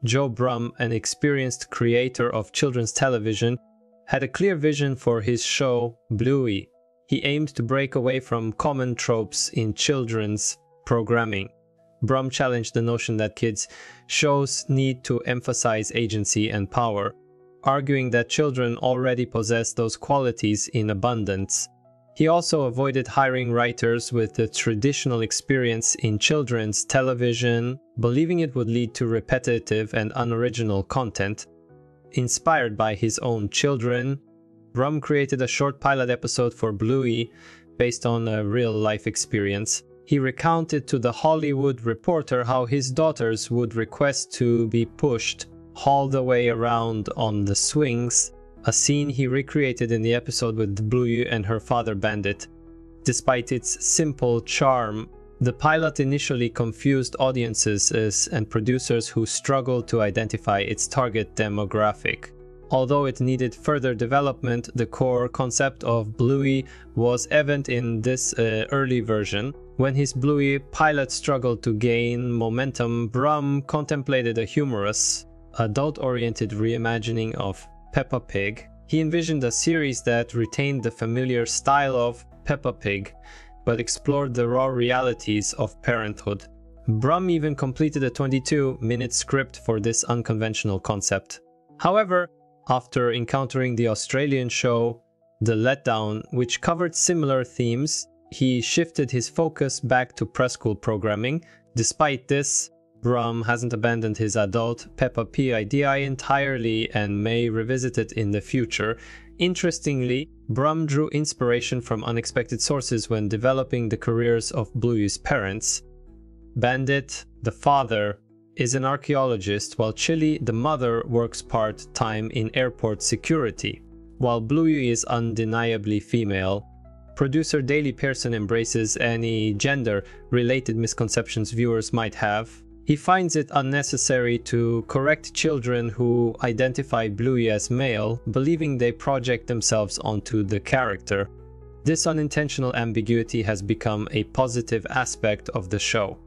Joe Brumm, an experienced creator of children's television, had a clear vision for his show Bluey. He aimed to break away from common tropes in children's programming. Brumm challenged the notion that kids' shows need to emphasize agency and power, arguing that children already possess those qualities in abundance. He also avoided hiring writers with the traditional experience in children's television, believing it would lead to repetitive and unoriginal content. Inspired by his own children, Brumm created a short pilot episode for Bluey based on a real-life experience. He recounted to The Hollywood Reporter how his daughters would request to be pushed all the way around on the swings, a scene he recreated in the episode with Bluey and her father Bandit. Despite its simple charm, the pilot initially confused audiences and producers who struggled to identify its target demographic. Although it needed further development, the core concept of Bluey was evident in this early version. When his Bluey pilot struggled to gain momentum, Brumm contemplated a humorous, adult-oriented reimagining of Peppa Pig. He envisioned a series that retained the familiar style of Peppa Pig, but explored the raw realities of parenthood. Brumm even completed a 22-minute script for this unconventional concept. However, after encountering the Australian show The Letdown, which covered similar themes, he shifted his focus back to preschool programming. Despite this, Brumm hasn't abandoned his adult Peppa Pig idea entirely and may revisit it in the future. Interestingly, Brumm drew inspiration from unexpected sources when developing the careers of Bluey's parents. Bandit, the father, is an archaeologist, while Chili, the mother, works part-time in airport security. While Bluey is undeniably female, producer Daley Pearson embraces any gender-related misconceptions viewers might have. He finds it unnecessary to correct children who identify Bluey as male, believing they project themselves onto the character. This unintentional ambiguity has become a positive aspect of the show.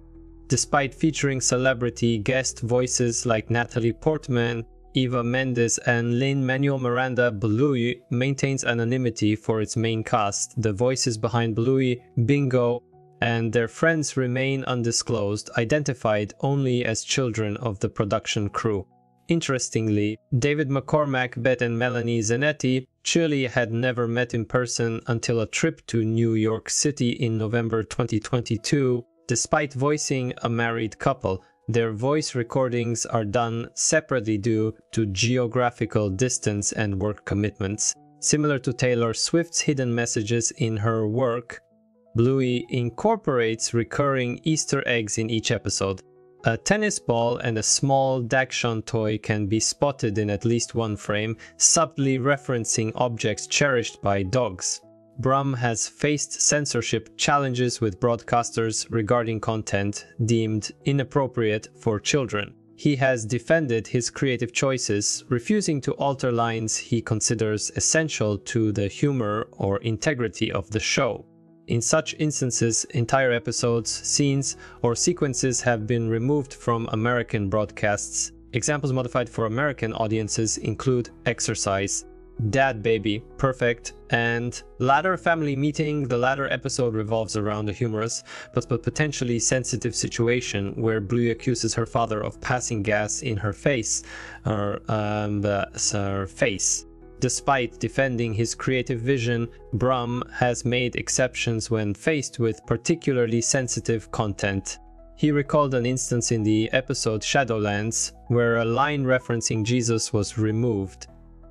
Despite featuring celebrity guest voices like Natalie Portman, Eva Mendes, and Lin-Manuel Miranda, Bluey maintains anonymity for its main cast. The voices behind Bluey, Bingo, and their friends remain undisclosed, identified only as children of the production crew. Interestingly, David McCormack, Bette and Melanie Zanetti, Chili had never met in person until a trip to New York City in November 2022. Despite voicing a married couple, their voice recordings are done separately due to geographical distance and work commitments. Similar to Taylor Swift's hidden messages in her work, Bluey incorporates recurring Easter eggs in each episode. A tennis ball and a small Dachshund toy can be spotted in at least one frame, subtly referencing objects cherished by dogs. Brumm has faced censorship challenges with broadcasters regarding content deemed inappropriate for children. He has defended his creative choices, refusing to alter lines he considers essential to the humor or integrity of the show. In such instances, entire episodes, scenes, or sequences have been removed from American broadcasts. Examples modified for American audiences include Exercise, Dad Baby, Perfect, and Ladder Family Meeting. The latter episode revolves around a humorous but potentially sensitive situation where Bluey accuses her father of passing gas in her face. Despite defending his creative vision, Brumm has made exceptions when faced with particularly sensitive content. He recalled an instance in the episode Shadowlands where a line referencing Jesus was removed.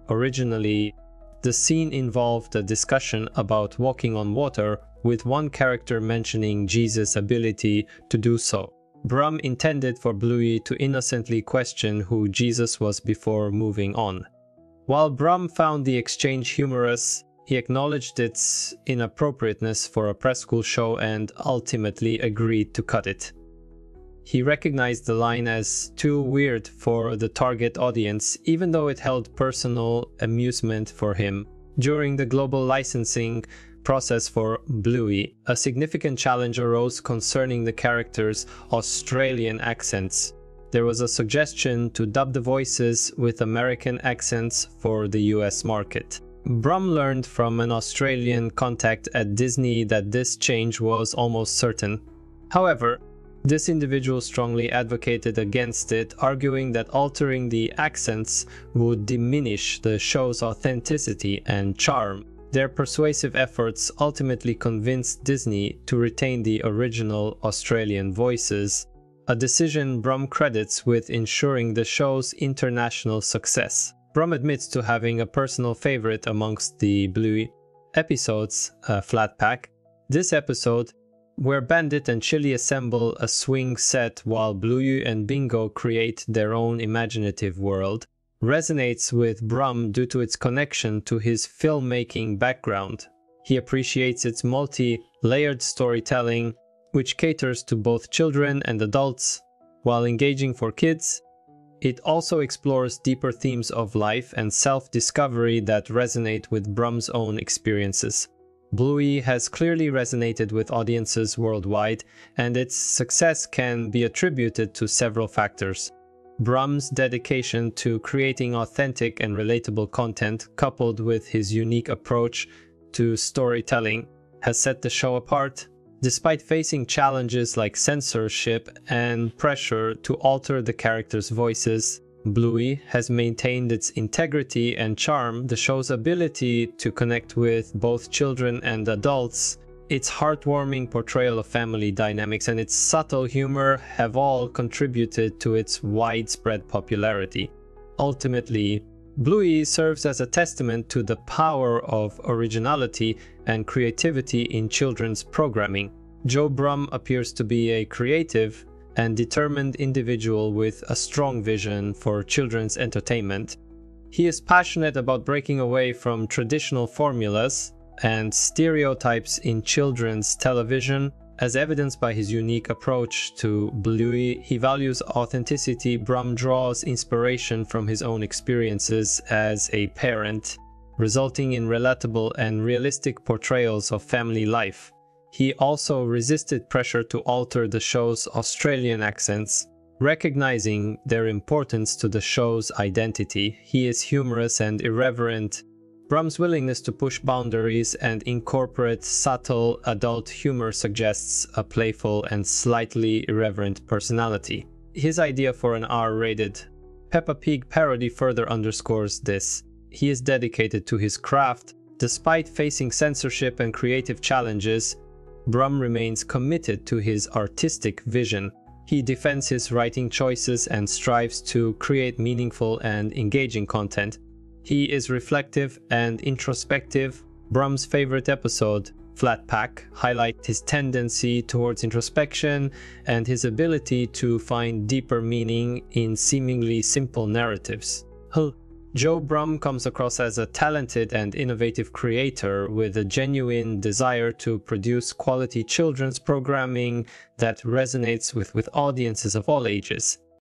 Originally, the scene involved a discussion about walking on water, with one character mentioning Jesus' ability to do so. Brumm intended for Bluey to innocently question who Jesus was before moving on. While Brumm found the exchange humorous, he acknowledged its inappropriateness for a preschool show and ultimately agreed to cut it. He recognized the line as too weird for the target audience, even though it held personal amusement for him. During the global licensing process for Bluey, a significant challenge arose concerning the character's Australian accents. there was a suggestion to dub the voices with American accents for the US market. Brum learned from an Australian contact at Disney that this change was almost certain. However, this individual strongly advocated against it, arguing that altering the accents would diminish the show's authenticity and charm. Their persuasive efforts ultimately convinced Disney to retain the original Australian voices, a decision Brum credits with ensuring the show's international success. Brum admits to having a personal favorite amongst the Bluey episodes, Flat Pack. This episode, where Bandit and Chili assemble a swing set while Bluey and Bingo create their own imaginative world, resonates with Brum due to its connection to his filmmaking background. He appreciates its multi-layered storytelling, which caters to both children and adults. While engaging for kids, it also explores deeper themes of life and self-discovery that resonate with Brum's own experiences. Bluey has clearly resonated with audiences worldwide, and its success can be attributed to several factors. Brum's dedication to creating authentic and relatable content, coupled with his unique approach to storytelling, has set the show apart. Despite facing challenges like censorship and pressure to alter the characters' voices, Bluey has maintained its integrity and charm. The show's ability to connect with both children and adults, its heartwarming portrayal of family dynamics, and its subtle humor have all contributed to its widespread popularity. Ultimately, Bluey serves as a testament to the power of originality and creativity in children's programming. Joe Brum appears to be a creative and determined individual with a strong vision for children's entertainment. He is passionate about breaking away from traditional formulas and stereotypes in children's television. As evidenced by his unique approach to Bluey, he values authenticity. Brum draws inspiration from his own experiences as a parent, resulting in relatable and realistic portrayals of family life. He also resisted pressure to alter the show's Australian accents, recognizing their importance to the show's identity. He is humorous and irreverent. Brum's willingness to push boundaries and incorporate subtle adult humor suggests a playful and slightly irreverent personality. His idea for an R-rated Peppa Pig parody further underscores this. He is dedicated to his craft. Despite facing censorship and creative challenges, Brum remains committed to his artistic vision. He defends his writing choices and strives to create meaningful and engaging content. He is reflective and introspective. Brum's favorite episode, Flat Pack, highlights his tendency towards introspection and his ability to find deeper meaning in seemingly simple narratives. Joe Brum comes across as a talented and innovative creator with a genuine desire to produce quality children's programming that resonates with audiences of all ages.